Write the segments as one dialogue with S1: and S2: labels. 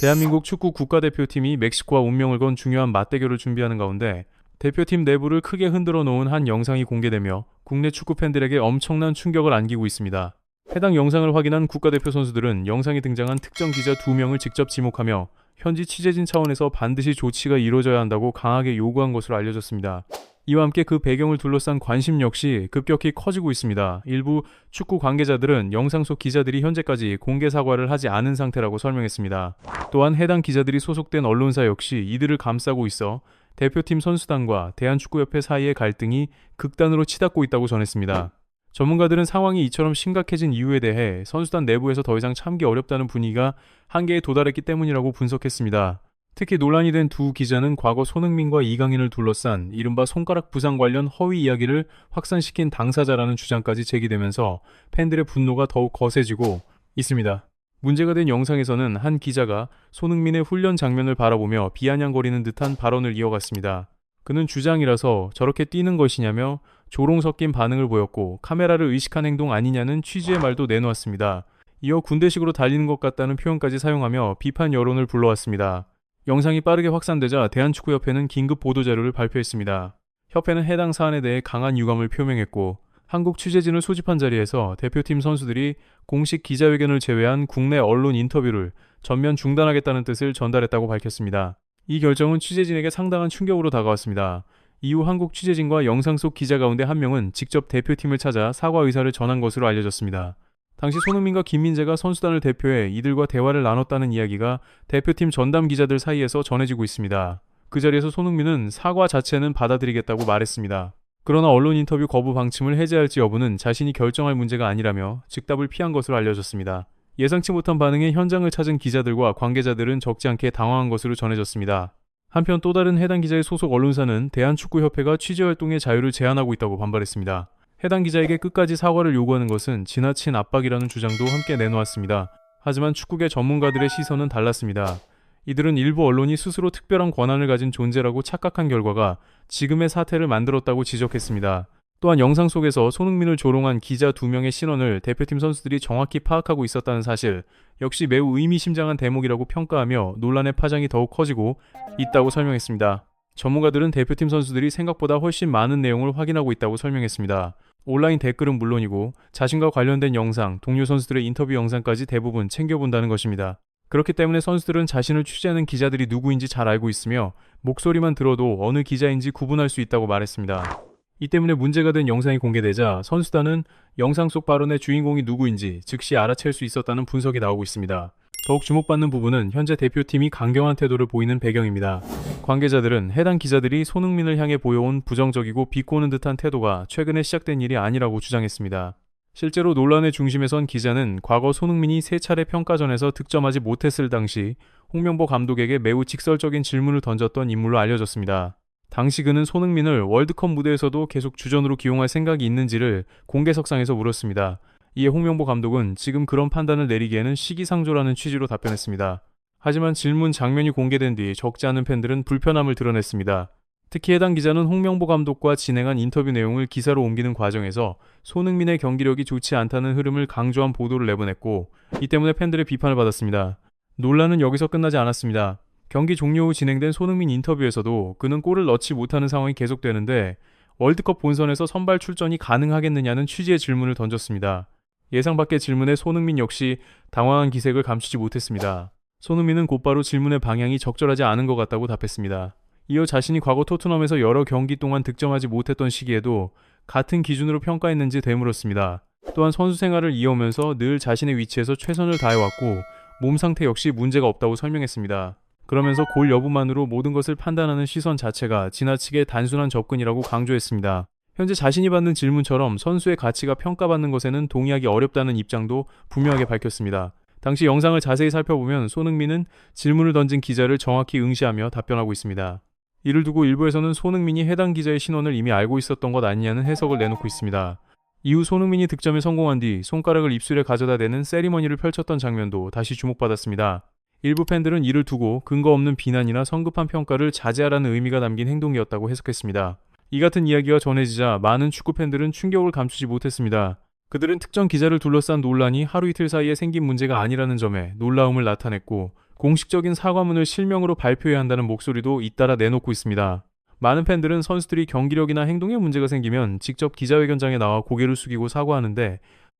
S1: 대한민국 축구 국가대표팀이 멕시코와 운명을 건 중요한 맞대결을 준비하는 가운데 대표팀 내부를 크게 흔들어 놓은 한 영상이 공개되며 국내 축구 팬들에게 엄청난 충격을 안기고 있습니다. 해당 영상을 확인한 국가대표 선수들은 영상에 등장한 특정 기자 2명을 직접 지목하며 현지 취재진 차원에서 반드시 조치가 이루어져야 한다고 강하게 요구한 것으로 알려졌습니다. 이와 함께 그 배경을 둘러싼 관심 역시 급격히 커지고 있습니다. 일부 축구 관계자들은 영상 속 기자들이 현재까지 공개 사과를 하지 않은 상태라고 설명했습니다. 또한 해당 기자들이 소속된 언론사 역시 이들을 감싸고 있어 대표팀 선수단과 대한축구협회 사이의 갈등이 극단으로 치닫고 있다고 전했습니다. 전문가들은 상황이 이처럼 심각해진 이유에 대해 선수단 내부에서 더 이상 참기 어렵다는 분위기가 한계에 도달했기 때문이라고 분석했습니다. 특히 논란이 된 두 기자는 과거 손흥민과 이강인을 둘러싼 이른바 손가락 부상 관련 허위 이야기를 확산시킨 당사자라는 주장까지 제기되면서 팬들의 분노가 더욱 거세지고 있습니다. 문제가 된 영상에서는 한 기자가 손흥민의 훈련 장면을 바라보며 비아냥거리는 듯한 발언을 이어갔습니다. 그는 주장이라서 저렇게 뛰는 것이냐며 조롱 섞인 반응을 보였고 카메라를 의식한 행동 아니냐는 취지의 말도 내놓았습니다. 이어 군대식으로 달리는 것 같다는 표현까지 사용하며 비판 여론을 불러왔습니다. 영상이 빠르게 확산되자 대한축구협회는 긴급 보도자료를 발표했습니다. 협회는 해당 사안에 대해 강한 유감을 표명했고 한국 취재진을 소집한 자리에서 대표팀 선수들이 공식 기자회견을 제외한 국내 언론 인터뷰를 전면 중단하겠다는 뜻을 전달했다고 밝혔습니다. 이 결정은 취재진에게 상당한 충격으로 다가왔습니다. 이후 한국 취재진과 영상 속 기자 가운데 한 명은 직접 대표팀을 찾아 사과 의사를 전한 것으로 알려졌습니다. 당시 손흥민과 김민재가 선수단을 대표해 이들과 대화를 나눴다는 이야기가 대표팀 전담 기자들 사이에서 전해지고 있습니다. 그 자리에서 손흥민은 사과 자체는 받아들이겠다고 말했습니다. 그러나 언론 인터뷰 거부 방침을 해제할지 여부는 자신이 결정할 문제가 아니라며 즉답을 피한 것으로 알려졌습니다. 예상치 못한 반응에 현장을 찾은 기자들과 관계자들은 적지 않게 당황한 것으로 전해졌습니다. 한편 또 다른 해당 기자의 소속 언론사는 대한축구협회가 취재활동의 자유를 제한하고 있다고 반발했습니다. 해당 기자에게 끝까지 사과를 요구하는 것은 지나친 압박이라는 주장도 함께 내놓았습니다. 하지만 축구계 전문가들의 시선은 달랐습니다. 이들은 일부 언론이 스스로 특별한 권한을 가진 존재라고 착각한 결과가 지금의 사태를 만들었다고 지적했습니다. 또한 영상 속에서 손흥민을 조롱한 기자 2명의 신원을 대표팀 선수들이 정확히 파악하고 있었다는 사실 역시 매우 의미심장한 대목이라고 평가하며 논란의 파장이 더욱 커지고 있다고 설명했습니다. 전문가들은 대표팀 선수들이 생각보다 훨씬 많은 내용을 확인하고 있다고 설명했습니다. 온라인 댓글은 물론이고 자신과 관련된 영상, 동료 선수들의 인터뷰 영상까지 대부분 챙겨본다는 것입니다. 그렇기 때문에 선수들은 자신을 취재하는 기자들이 누구인지 잘 알고 있으며 목소리만 들어도 어느 기자인지 구분할 수 있다고 말했습니다. 이 때문에 문제가 된 영상이 공개되자 선수단은 영상 속 발언의 주인공이 누구인지 즉시 알아챌 수 있었다는 분석이 나오고 있습니다. 더욱 주목받는 부분은 현재 대표팀이 강경한 태도를 보이는 배경입니다. 관계자들은 해당 기자들이 손흥민을 향해 보여온 부정적이고 비꼬는 듯한 태도가 최근에 시작된 일이 아니라고 주장했습니다. 실제로 논란의 중심에 선 기자는 과거 손흥민이 3차례 평가전에서 득점하지 못했을 당시 홍명보 감독에게 매우 직설적인 질문을 던졌던 인물로 알려졌습니다. 당시 그는 손흥민을 월드컵 무대에서도 계속 주전으로 기용할 생각이 있는지를 공개석상에서 물었습니다. 이에 홍명보 감독은 지금 그런 판단을 내리기에는 시기상조라는 취지로 답변했습니다. 하지만 질문 장면이 공개된 뒤 적지 않은 팬들은 불편함을 드러냈습니다. 특히 해당 기자는 홍명보 감독과 진행한 인터뷰 내용을 기사로 옮기는 과정에서 손흥민의 경기력이 좋지 않다는 흐름을 강조한 보도를 내보냈고 이 때문에 팬들의 비판을 받았습니다. 논란은 여기서 끝나지 않았습니다. 경기 종료 후 진행된 손흥민 인터뷰에서도 그는 골을 넣지 못하는 상황이 계속되는데 월드컵 본선에서 선발 출전이 가능하겠느냐는 취지의 질문을 던졌습니다. 예상 밖의 질문에 손흥민 역시 당황한 기색을 감추지 못했습니다. 손흥민은 곧바로 질문의 방향이 적절하지 않은 것 같다고 답했습니다. 이어 자신이 과거 토트넘에서 여러 경기 동안 득점하지 못했던 시기에도 같은 기준으로 평가했는지 되물었습니다. 또한 선수 생활을 이어오면서 늘 자신의 위치에서 최선을 다해왔고 몸 상태 역시 문제가 없다고 설명했습니다. 그러면서 골 여부만으로 모든 것을 판단하는 시선 자체가 지나치게 단순한 접근이라고 강조했습니다. 현재 자신이 받는 질문처럼 선수의 가치가 평가받는 것에는 동의하기 어렵다는 입장도 분명하게 밝혔습니다. 당시 영상을 자세히 살펴보면 손흥민은 질문을 던진 기자를 정확히 응시하며 답변하고 있습니다. 이를 두고 일부에서는 손흥민이 해당 기자의 신원을 이미 알고 있었던 것 아니냐는 해석을 내놓고 있습니다. 이후 손흥민이 득점에 성공한 뒤 손가락을 입술에 가져다 대는 세리머니를 펼쳤던 장면도 다시 주목받았습니다. 일부 팬들은 이를 두고 근거 없는 비난이나 성급한 평가를 자제하라는 의미가 담긴 행동이었다고 해석했습니다. 이 같은 이야기가 전해지자 많은 축구 팬들은 충격을 감추지 못했습니다. 그들은 특정 기자를 둘러싼 논란이 하루 이틀 사이에 생긴 문제가 아니라는 점에 놀라움을 나타냈고 공식적인 사과문을 실명으로 발표해야 한다는 목소리도 잇따라 내놓고 있습니다. 많은 팬들은 선수들이 경기력이나 행동에 문제가 생기면 직접 기자회견장에 나와 고개를 숙이고 사과하는데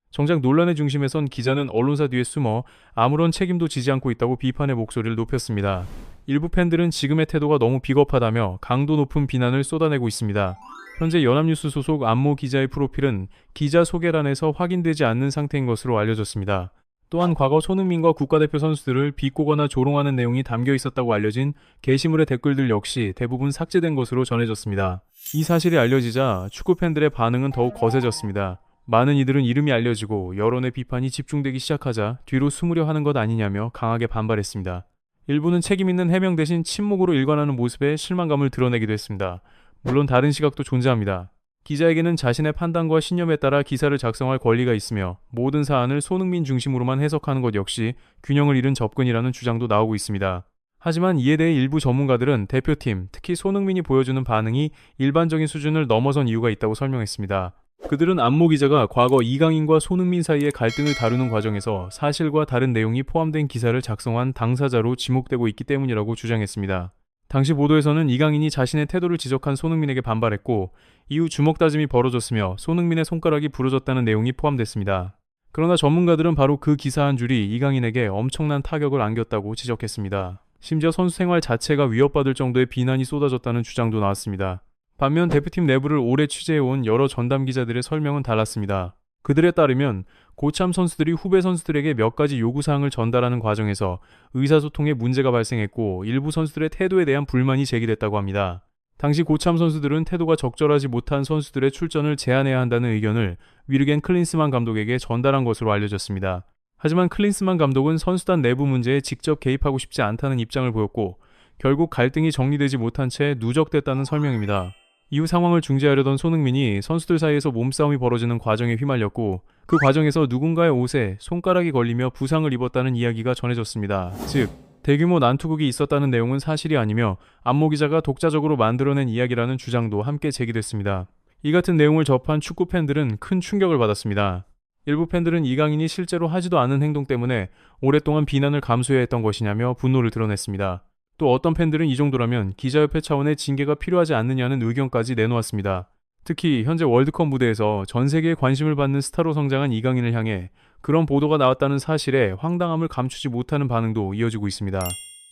S1: 정작 논란의 중심에선 기자는 언론사 뒤에 숨어 아무런 책임도 지지 않고 있다고 비판의 목소리를 높였습니다. 일부 팬들은 지금의 태도가 너무 비겁하다며 강도 높은 비난을 쏟아내고 있습니다. 현재 연합뉴스 소속 안모 기자의 프로필은 기자 소개란에서 확인되지 않는 상태인 것으로 알려졌습니다. 또한 과거 손흥민과 국가대표 선수들을 비꼬거나 조롱하는 내용이 담겨 있었다고 알려진 게시물의 댓글들 역시 대부분 삭제된 것으로 전해졌습니다. 이 사실이 알려지자 축구 팬들의 반응은 더욱 거세졌습니다. 많은 이들은 이름이 알려지고 여론의 비판이 집중되기 시작하자 뒤로 숨으려 하는 것 아니냐며 강하게 반발했습니다. 일부는 책임있는 해명 대신 침묵으로 일관하는 모습에 실망감을 드러내기도 했습니다. 물론 다른 시각도 존재합니다. 기자에게는 자신의 판단과 신념에 따라 기사를 작성할 권리가 있으며 모든 사안을 손흥민 중심으로만 해석하는 것 역시 균형을 잃은 접근이라는 주장도 나오고 있습니다. 하지만 이에 대해 일부 전문가들은 대표팀, 특히 손흥민이 보여주는 반응이 일반적인 수준을 넘어선 이유가 있다고 설명했습니다. 그들은 안모 기자가 과거 이강인과 손흥민 사이의 갈등을 다루는 과정에서 사실과 다른 내용이 포함된 기사를 작성한 당사자로 지목되고 있기 때문이라고 주장했습니다. 당시 보도에서는 이강인이 자신의 태도를 지적한 손흥민에게 반발했고 이후 주먹 다짐이 벌어졌으며 손흥민의 손가락이 부러졌다는 내용이 포함됐습니다. 그러나 전문가들은 바로 그 기사 한 줄이 이강인에게 엄청난 타격을 안겼다고 지적했습니다. 심지어 선수 생활 자체가 위협받을 정도의 비난이 쏟아졌다는 주장도 나왔습니다. 반면 대표팀 내부를 오래 취재해온 여러 전담 기자들의 설명은 달랐습니다. 그들에 따르면 고참 선수들이 후배 선수들에게 몇 가지 요구사항을 전달하는 과정에서 의사소통에 문제가 발생했고 일부 선수들의 태도에 대한 불만이 제기됐다고 합니다. 당시 고참 선수들은 태도가 적절하지 못한 선수들의 출전을 제한해야 한다는 의견을 위르겐 클린스만 감독에게 전달한 것으로 알려졌습니다. 하지만 클린스만 감독은 선수단 내부 문제에 직접 개입하고 싶지 않다는 입장을 보였고 결국 갈등이 정리되지 못한 채 누적됐다는 설명입니다. 이후 상황을 중재하려던 손흥민이 선수들 사이에서 몸싸움이 벌어지는 과정에 휘말렸고 그 과정에서 누군가의 옷에 손가락이 걸리며 부상을 입었다는 이야기가 전해졌습니다. 즉, 대규모 난투극이 있었다는 내용은 사실이 아니며 안모 기자가 독자적으로 만들어낸 이야기라는 주장도 함께 제기됐습니다. 이 같은 내용을 접한 축구 팬들은 큰 충격을 받았습니다. 일부 팬들은 이강인이 실제로 하지도 않은 행동 때문에 오랫동안 비난을 감수해야 했던 것이냐며 분노를 드러냈습니다. 또 어떤 팬들은 이 정도라면 기자협회 차원의 징계가 필요하지 않느냐는 의견까지 내놓았습니다. 특히 현재 월드컵 무대에서 전 세계의 관심을 받는 스타로 성장한 이강인을 향해 그런 보도가 나왔다는 사실에 황당함을 감추지 못하는 반응도 이어지고 있습니다.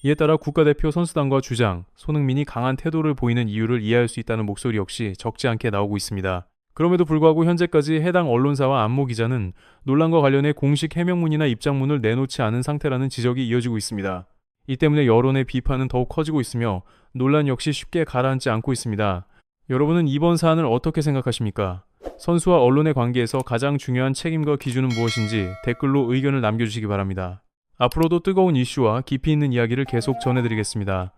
S1: 이에 따라 국가대표 선수단과 주장, 손흥민이 강한 태도를 보이는 이유를 이해할 수 있다는 목소리 역시 적지 않게 나오고 있습니다. 그럼에도 불구하고 현재까지 해당 언론사와 안모 기자는 논란과 관련해 공식 해명문이나 입장문을 내놓지 않은 상태라는 지적이 이어지고 있습니다. 이 때문에 여론의 비판은 더욱 커지고 있으며 논란 역시 쉽게 가라앉지 않고 있습니다. 여러분은 이번 사안을 어떻게 생각하십니까? 선수와 언론의 관계에서 가장 중요한 책임과 기준은 무엇인지 댓글로 의견을 남겨주시기 바랍니다. 앞으로도 뜨거운 이슈와 깊이 있는 이야기를 계속 전해드리겠습니다.